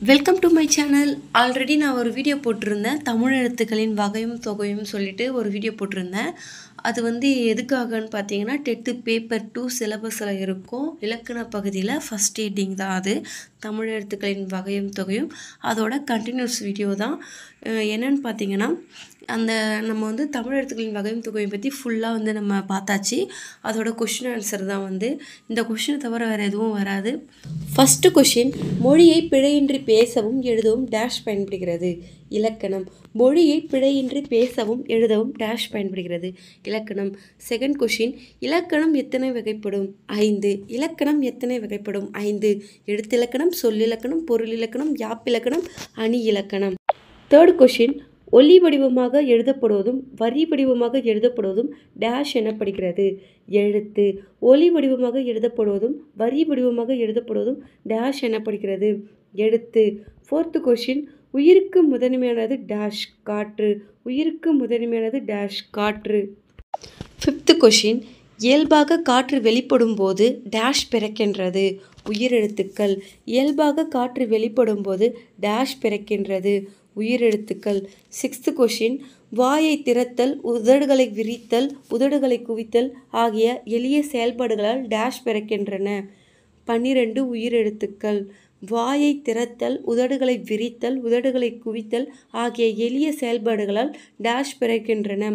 Welcome to my channel. Already நான் ஒரு video போட்டிருந்தேன். தமிழ் எழுத்துக்களின் வகையும் தொகையும் சொல்லிட்டு ஒரு வீடியோ போட்டிருந்தேன். அது எதுக்காகன்னு பார்த்தீங்கன்னா, டெட்டு பேப்பர் 2 சிலபஸில் இருக்கும். இலக்கண பகுதியில் ஃபஸ்ட் ரீடிங் தான் அது. தமிழ் எழுத்துக்களின் வகையும் தொகையும் அதோட கண்டினியூஸ் வீடியோ தான். என்னென்னு பார்த்தீங்கன்னா, நம்ம தமிழ் எழுத்துக்களின் வகையும் தொகையும் பற்றி ஃபுல்லாக நம்ம பார்த்தாச்சு. அதோட கொஷின் ஆன்சர் தான் இந்த கொஷினை தவிர வேறு எதுவும் வராது. ஃபஸ்ட்டு கொஷின், மொழியை பிழையின்றி பேசவும் எழுதவும் டேஷ் பயன்படுகிறது. இலக்கணம். மொழியை பிழையின்றி பேசவும் எழுதவும் டேஷ் பயன்படுகிறது. இலக்கணம். செகண்ட் கொஷின், இலக்கணம் எத்தனை வகைப்படும்? 5. இலக்கணம் எத்தனை வகைப்படும்? 5. எழுத்திலக்கணம், சொல்லிலக்கணம், பொருள் இலக்கணம், யாப்பிலக்கணம், அணி இலக்கணம். தேர்ட் கொஷின், ஒலி வடிவமாக எழுதப்படுவதும் வரி வடிவமாக எழுதப்படுவதும் டேஷ் எனப்படுகிறது. எழுத்து. ஒலி வடிவமாக எழுதப்படுவதும் வரி வடிவமாக எழுதப்படுவதும் டேஷ் எனப்படுகிறது. எழுத்து. ஃபோர்த்து கொஷின், உயிருக்கு முதன்மையானது டேஷ் காற்று. உயிருக்கு முதன்மையானது டேஷ் காற்று. ஃபிஃப்த்து கொஷின், இயல்பாக காற்று வெளிப்படும் போது டேஷ் பிறக்கின்றது. உயிரெழுத்துக்கள். இயல்பாக காற்று வெளிப்படும் போது டேஷ் பிறக்கின்றது. உயிரெழுத்துக்கள். சிக்ஸ்த்து கொஷின், வாயை திறத்தல், உதடுகளை விரித்தல், உதடுகளை குவித்தல் ஆகிய எளிய செயல்பாடுகளால் டேஷ் பிறக்கின்றன. 12 உயிரெழுத்துக்கள். வாயை திறத்தல், உதடுகளை விரித்தல், உதடுகளை குவித்தல் ஆகிய எளிய செயல்பாடுகளால் டேஷ் பிறக்கின்றன.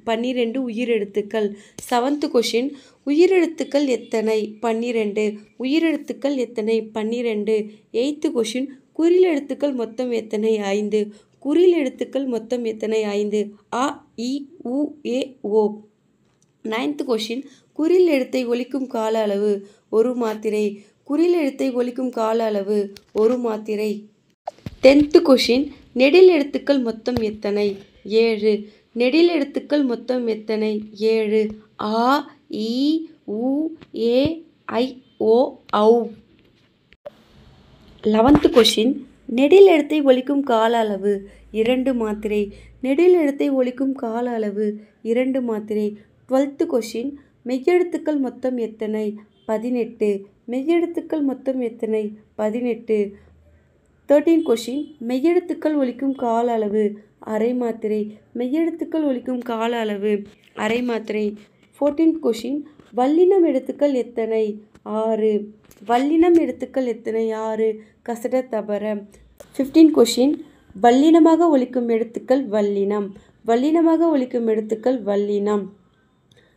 12 உயிரெழுத்துக்கள். செவன்த்து கொஷின், உயிரெழுத்துக்கள் எத்தனை? 12. உயிரெழுத்துக்கள் எத்தனை? 12. எய்த்து கொஷின், குறில் எழுத்துக்கள் மொத்தம் எத்தனை? 5. குறில் எழுத்துக்கள் மொத்தம் எத்தனை? 5. அ, இ, உ, ஏ, ஓ. நைன்த்து கொஷின், குறில் எழுத்தை ஒலிக்கும் கால அளவு 1 மாத்திரை. குறில் எழுத்தை ஒலிக்கும் கால அளவு 1 மாத்திரை. 10th கொஷின், நெடில் எழுத்துக்கள் மொத்தம் எத்தனை? 7. நெடில் எழுத்துக்கள் மொத்தம் எத்தனை? 7. ஆ, இ, உ, ஏ, ஐ, ஓ, ஔ. 11th கொஷின், நெடில் எழுத்தை ஒலிக்கும் கால அளவு 2 மாத்திரை. நெடில் எழுத்தை ஒலிக்கும் கால அளவு 2 மாத்திரை. 12th கொஷின், மெய்யெழுத்துக்கள் மொத்தம் எத்தனை? 18. மெய்யெழுத்துக்கள் மொத்தம் எத்தனை? 18. 13th கொஷின், மெய்யெழுத்துக்கள் ஒலிக்கும் கால அளவு அரை மாத்திரை. மெய்யெழுத்துக்கள் ஒலிக்கும் கால அளவு அரை மாத்திரை. 14th கொஷின், வல்லினம் எழுத்துக்கள் எத்தனை? 6. வல்லினம் எழுத்துக்கள் எத்தனை? 6. கசட தபர. 15th கொஷின், வல்லினமாக ஒலிக்கும் எழுத்துக்கள் வல்லினம். வல்லினமாக ஒலிக்கும் எழுத்துக்கள் வல்லினம்.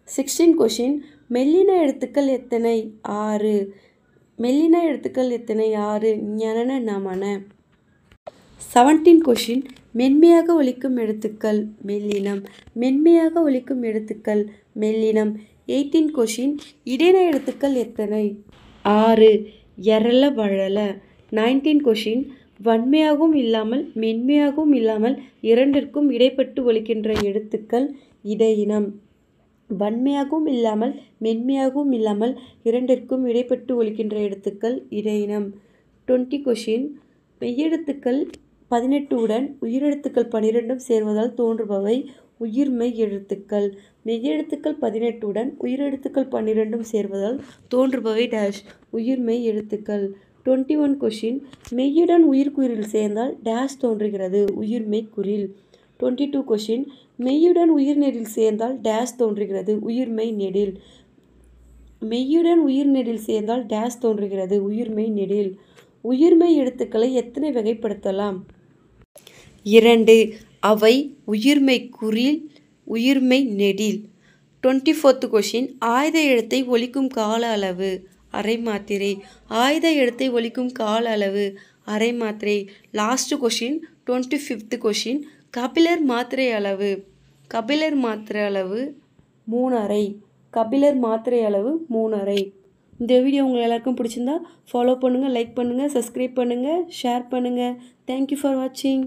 16th கொஷின், மெல்லின எழுத்துக்கள் எத்தனை? 6. மெல்லின எழுத்துக்கள் எத்தனை? 6. ஞனன நமன. 17th கொஷின், மென்மையாக ஒலிக்கும் எழுத்துக்கள் மெல்லினம். மென்மையாக ஒலிக்கும் எழுத்துக்கள் மெல்லினம். 18th கொஷின், இடையின எழுத்துக்கள் எத்தனை? 6. எரள வழல. 19th கொஷின், வன்மையாகவும் இல்லாமல் மென்மையாகவும் இல்லாமல் இரண்டிற்கும் இடைப்பட்டு ஒலிக்கின்ற எழுத்துக்கள் இடையினம். வன்மையாகவும் இல்லாமல் மென்மையாகவும் இல்லாமல் இரண்டிற்கும் இடைப்பட்டு ஒலிக்கின்ற எழுத்துக்கள் இடையினம். 20th கொஷின், மெய்யெழுத்துக்கள் 18 உடன் உயிரெழுத்துக்கள் 12 சேர்வதால் தோன்றுபவை உயிர்மெய் எழுத்துக்கள். மெய்யெழுத்துக்கள் 18 உடன் உயிரெழுத்துக்கள் 12 சேர்வதால் தோன்றுபவை டேஷ் உயிர்மெய் எழுத்துக்கள். 21 கொஷின், மெய்யுடன் உயிர்க்குறில் சேர்ந்தால் டேஷ் தோன்றுகிறது உயிர்மெய் குறில். 22 கொஷின், மெய்யுடன் உயிர் நெடில் சேர்ந்தால் டேஷ் தோன்றுகிறது உயிர்மெய் நெடில். மெய்யுடன் உயிர் நெடில் சேர்ந்தால் டேஷ் தோன்றுகிறது உயிர்மெய் நெடில். உயிர்மெய் எழுத்துக்களை எத்தனை வகைப்படுத்தலாம்? 2. அவை உயிர்மெய் குறில், உயிர்மெய் நெடில். 24th கொஷின், ஆயுத எழுத்தை ஒலிக்கும் கால அளவு அரை மாத்திரை. ஆயுத எழுத்தை ஒலிக்கும் கால அளவு அரை மாத்திரை. Last question, 25th question, Kapilar மாத்திரை அளவு. கபிலர் மாத்திரை அளவு 3/2. கபிலர் மாத்திரை அளவு 3/2. இந்த வீடியோ உங்கள் எல்லாருக்கும் பிடிச்சிருந்தா ஃபாலோ பண்ணுங்கள், லைக் பண்ணுங்கள், சப்ஸ்கிரைப் பண்ணுங்கள், ஷேர் பண்ணுங்கள். தேங்க்யூ ஃபார் வாட்சிங்.